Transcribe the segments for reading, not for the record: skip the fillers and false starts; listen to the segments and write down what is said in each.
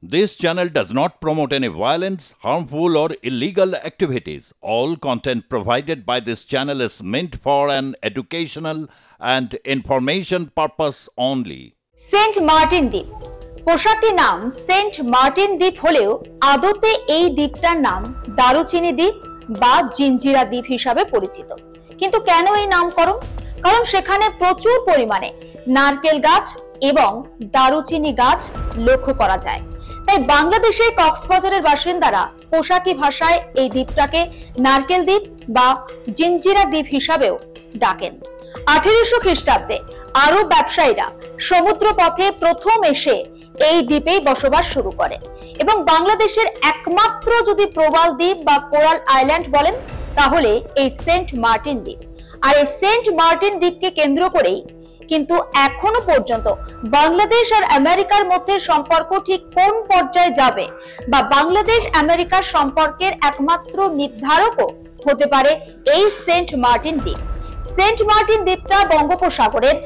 This channel does not promote any violence, harmful, or illegal activities. All content provided by this channel is meant for an educational and information purpose only. Saint Martin দ্বীপ পোশাকটির নাম Saint Martin দ্বীপ হলেও আদতে এই দ্বীপটার নাম দারুচিনি দ্বীপ বা জিঞ্জিরা দ্বীপ হিসাবে পরিচিত। কিন্তু কেন এই নামকরণ? কারণ সেখানে প্রচুর পরিমাণে নারকেল গাছ এবং দারুচিনি গাছ লক্ষ্য করা যায়। তাই বাংলাদেশের কক্সবাজারের বাসিন্দারা পোশাকি ভাষায় এই দ্বীপটাকে নারকেল দ্বীপ বা জিঞ্জিরা দ্বীপ হিসাবেও ডাকেন। 1800 খ্রিস্টাব্দে আরব ব্যবসায়ীরা সমুদ্র পথে প্রথম এসে এই দ্বীপেই বসবাস শুরু করে এবং বাংলাদেশের একমাত্র যদি প্রবাল দ্বীপ বা কোরাল আইল্যান্ড বলেন তাহলে এই সেন্ট মার্টিন দ্বীপ। আর এই সেন্ট মার্টিন দ্বীপকে কেন্দ্র করেই কিন্তু এখনো পর্যন্ত বাংলাদেশ আর আমেরিকার মধ্যে সম্পর্ক ঠিক কোন পর্যায়ে যাবে বা বাংলাদেশ আমেরিকার সম্পর্কের একমাত্র নির্ধারকও হতে পারে এই সেন্ট মার্টিন দ্বীপ। সেন্ট মার্টিন দ্বীপটা বঙ্গোপসাগরের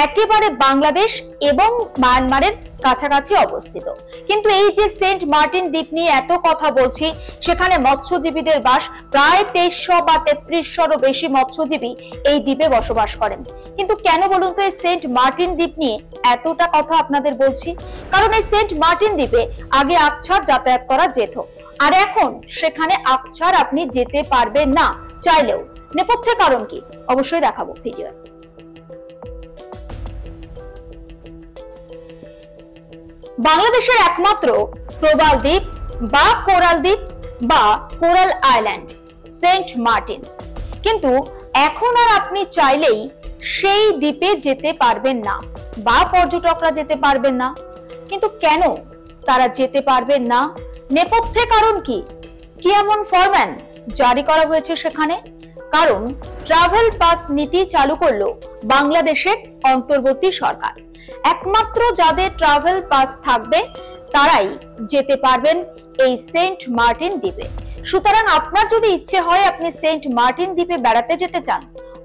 একেবারে বাংলাদেশ এবং মায়ানমারের কাছাকাছি অবস্থিত। কিন্তু এই যে সেন্ট মার্টিন দ্বীপ নিয়ে এত কথা বলছি, সেখানে মৎস্যজীবীদের বাস প্রায় 2300 বা 3300-রও বেশি মৎস্যজীবী এই দ্বীপে বসবাস করেন। কিন্তু কেন বলুন তো এই সেন্ট মার্টিন দ্বীপ নিয়ে এতটা কথা আপনাদের বলছি? কারণ এই সেন্ট মার্টিন দ্বীপে আগে আকছার যাতায়াত করা যেত, আর এখন সেখানে আকছার আপনি যেতে পারবেন না চাইলেও। নেপথ্যে কারণ কি অবশ্যই দেখাবো ভিডিও। বাংলাদেশের একমাত্র প্রবাল দ্বীপ বা কোরাল দ্বীপ বা কোরাল আইল্যান্ড সেন্ট মার্টিন, কিন্তু এখন আর আপনি চাইলেই সেই দ্বীপে যেতে পারবেন না বা পর্যটকরা যেতে পারবেন না। কিন্তু কেন তারা যেতে পারবেন না? নেপথ্যে কারণ কি? কি এমন ফরম্যান জারি করা হয়েছে সেখানে? কারণ ট্রাভেল পাস নীতি চালু করলো বাংলাদেশের অন্তর্বর্তী সরকার। একমাত্র যাদের ট্রাভেল পাস থাকবে তারাই যেতে পারবেন এই সেন্ট মার্টিন দ্বীপে। সুতরাং আপনার যদি ইচ্ছে হয় আপনি সেন্ট মার্টিন দ্বীপে বেড়াতে যেতে চান,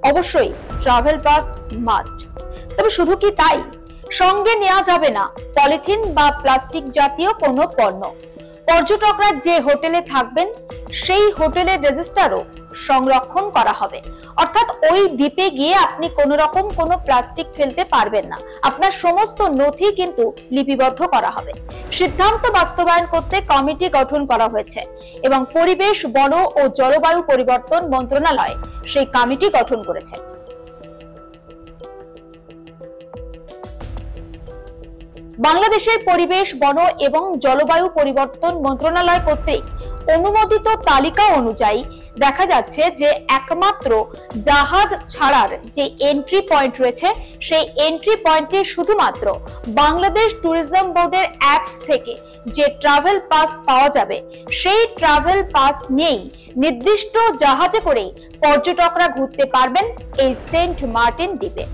অবশ্যই ট্রাভেল পাস মাস্ট। তবে শুধু কি তাই, সঙ্গে নেওয়া যাবে না পলিথিন বা প্লাস্টিক জাতীয় কোনো পণ্য। পর্যটকরা যে হোটেলে থাকবেন সেই হোটেলের রেজিস্টারও সংরক্ষণ করা হবে, অর্থাৎ ওই দ্বীপে গিয়ে আপনি কোনো রকম কোনো প্লাস্টিক ফেলতে পারবেন না। আপনার সমস্ত নথি কিন্তু লিপিবদ্ধ করা হবে। সিদ্ধান্ত বাস্তবায়ন করতে কমিটি গঠন করা হয়েছে এবং পরিবেশ, বন ও জলবায়ু পরিবর্তন মন্ত্রণালয় সেই কমিটি গঠন করেছে। বাংলাদেশের পরিবেশ, বন এবং জলবায়ু পরিবর্তন মন্ত্রণালয় কর্তৃক অনুমোদিত তালিকা অনুযায়ী দেখা যাচ্ছে যে একমাত্র জাহাজ ছাড়ার যে এন্ট্রি পয়েন্ট রয়েছে সেই এন্ট্রি পয়েন্টে শুধুমাত্র বাংলাদেশ ট্যুরিজম বোর্ডের অ্যাপস থেকে যে ট্রাভেল পাস পাওয়া যাবে সেই ট্রাভেল পাস নিয়েই নির্দিষ্ট জাহাজে করে পর্যটকরা ঘুরতে পারবেন এই সেন্ট মার্টিন দ্বীপে।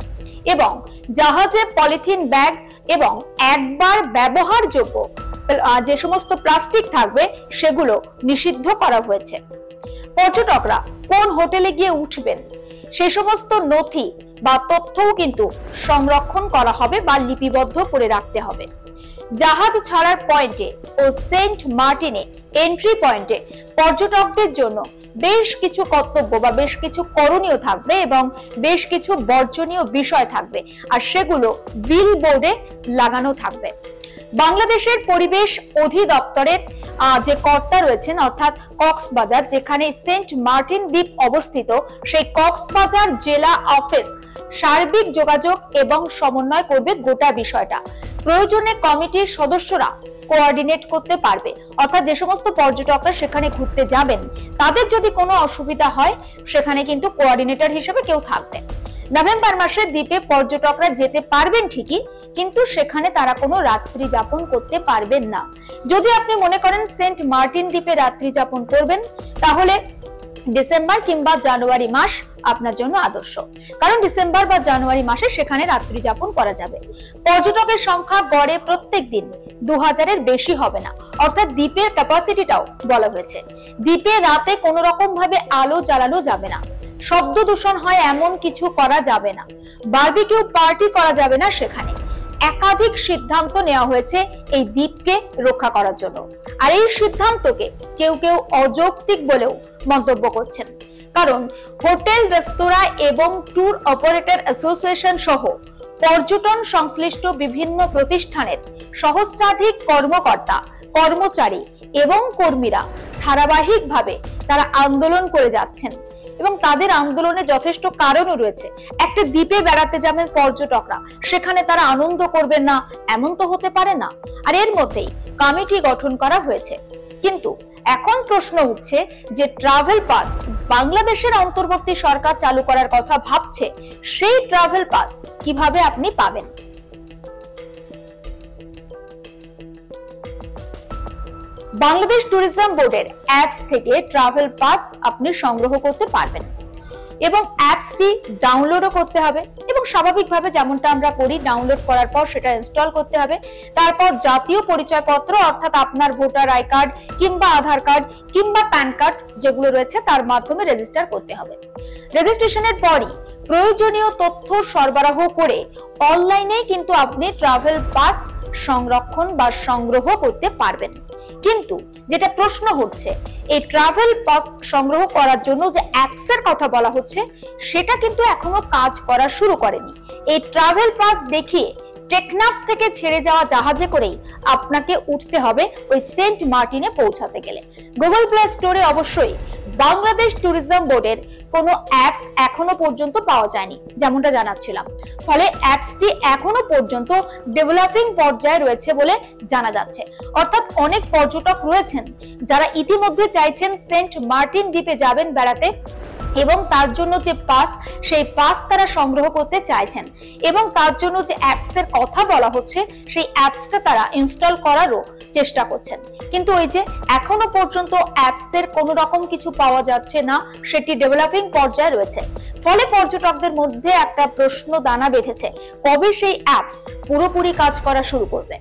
এবং জাহাজে পলিথিন ব্যাগ এবং একবার ব্যবহারযোগ্য যে সমস্ত প্লাস্টিক থাকবে সেগুলো নিষিদ্ধ করা হয়েছে। পর্যটকরা কোন হোটেলে গিয়ে উঠবেন সে সমস্ত নথি বা তথ্যও কিন্তু সংরক্ষণ করা হবে বা লিপিবদ্ধ করে রাখতে হবে। জাহাজ ছাড়ার পয়েন্টে ও সেন্ট মার্টিনে এন্ট্রি পয়েন্টে পর্যটকদের জন্য বেশ কিছু কর্তব্য বা বেশ কিছু করণীয় থাকবে এবং বেশ কিছু বর্জনীয় বিষয় থাকবে, আর সেগুলো বিলবোর্ডে লাগানো থাকবে। বাংলাদেশের পরিবেশ অধিদপ্তরের যে কর্তা রয়েছেন অর্থাৎ কক্সবাজার, যেখানে সেন্ট মার্টিন দ্বীপ অবস্থিত, সেই কক্সবাজার জেলা অফিস সার্বিক যোগাযোগ এবং সমন্বয় করবে গোটা বিষয়টা। প্রয়োজনে কমিটির সদস্যরা কোঅর্ডিনেট করতে পারবে, অর্থাৎ যে সমস্ত পর্যটকরা সেখানে ঘুরতে যাবেন তাদের যদি কোনো অসুবিধা হয় সেখানে কিন্তু কোঅর্ডিনেটর হিসেবে কেউ থাকবে। নভেম্বর মাসে দ্বীপে পর্যটকরা যেতে পারবেন ঠিকই, কিন্তু সেখানে তারা কোনো রাত্রি যাপন করতে পারবেন না। যদি আপনি মনে করেন সেন্ট মার্টিন দ্বীপে রাত্রি যাপন করবেন তাহলে ডিসেম্বর কিংবা জানুয়ারি মাস আপনার জন্য আদর্শ, কারণ ডিসেম্বর বা জানুয়ারি মাসে সেখানে রাত্রি যাপন করা যাবে। পর্যটকের সংখ্যা গড়ে প্রত্যেক দিন 2000-এর বেশি হবে না, অর্থাৎ দ্বীপের ক্যাপাসিটিটাও বলা হয়েছে। দ্বীপে রাতে কোনো রকম ভাবে আলো জ্বালানো যাবে না, শব্দ দূষণ হয় এমন কিছু করা যাবে না, বারবিকিউ পার্টি করা যাবে না সেখানে। একাধিক সিদ্ধান্ত নেওয়া হয়েছে এই দ্বীপকে রক্ষা করার জন্য। আর এই সিদ্ধান্তকে কেউ কেউ অযৌক্তিক বলেও মন্তব্য করছেন, কারণ হোটেল, রেস্তোরাঁ এবং ট্যুর অপারেটর অ্যাসোসিয়েশন সহ পর্যটন সংশ্লিষ্ট বিভিন্ন প্রতিষ্ঠানের সহস্রাধিক কর্মকর্তা, কর্মচারী এবং কর্মীরা ধারাবাহিকভাবে তারা আন্দোলন করে যাচ্ছেন এবং তাদের আন্দোলনে যথেষ্ট কারণও রয়েছে। একটা দ্বীপে বেড়াতে যাবেন পর্যটকরা, সেখানে তারা আনন্দ করবেন না এমন তো হতে পারে না। আর এর মধ্যেই কমিটি গঠন করা হয়েছে। কিন্তু এখন প্রশ্ন উঠছে যে ট্রাভেল পাস বাংলাদেশের অন্তর্বর্তী সরকার চালু করার কথা ভাবছে, সেই ট্রাভেল পাস কিভাবে আপনি পাবেন? বাংলাদেশ ট্যুরিজম বোর্ডের অ্যাপস থেকে ট্রাভেল পাস আপনি সংগ্রহ করতে পারবেন এবং অ্যাপসটি ডাউনলোডও করতে হবে এবং স্বাভাবিকভাবে যেমনটা আমরা করি, ডাউনলোড করার পর সেটা ইনস্টল করতে হবে। তারপর জাতীয় পরিচয়পত্র অর্থাৎ আপনার ভোটার আই কার্ড কিংবা আধার কার্ড কিংবা প্যান কার্ড যেগুলো রয়েছে তার মাধ্যমে রেজিস্টার করতে হবে। রেজিস্ট্রেশনের পরই প্রয়োজনীয় তথ্য সরবরাহ করে অনলাইনে কিন্তু আপনি ট্রাভেল পাস সংরক্ষণ বা সংগ্রহ করতে পারবেন। কিন্তু যেটা প্রশ্ন হচ্ছে, এই ট্রাভেল পাস সংগ্রহ করার জন্য যে অ্যাপসের কথা বলা হচ্ছে সেটা কিন্তু এখনো কাজ করা শুরু করেনি। এই ট্রাভেল পাস দেখিয়ে টেকনাফ থেকে ছেড়ে যাওয়া জাহাজে করেই আপনাকে উঠতে হবে ওই সেন্ট মার্টিনে পৌঁছাতে গেলে। গুগল প্লে স্টোরে অবশ্যই বাংলাদেশ ট্যুরিজম বোর্ডের কোনো অ্যাপস এখনো পর্যন্ত পাওয়া যায়নি, যেমনটা জানাচ্ছিলাম। ফলে অ্যাপসটি এখনো পর্যন্ত ডেভেলপিং পর্যায়ে রয়েছে বলে জানা যাচ্ছে। অর্থাৎ অনেক পর্যটক রয়েছেন যারা ইতিমধ্যে চাইছেন সেন্ট মার্টিন দ্বীপে যাবেন বেড়াতে এবং তার জন্য যে পাস, সেই পাস তারা সংগ্রহ করতে চাইছেন এবং তার জন্য যে অ্যাপসের কথা বলা হচ্ছে সেই অ্যাপসটা তারা ইনস্টল করারও চেষ্টা করছেন। কিন্তু ওই যে এখনো পর্যন্ত অ্যাপসের কোনো রকম কিছু পাওয়া যাচ্ছে না, সেটি ডেভেলপিং পর্যায়ে রয়েছে। ফলে পর্যটকদের মধ্যে একটা প্রশ্ন দানা বেঁধেছে, কবে সেই অ্যাপস পুরোপুরি কাজ করা শুরু করবে।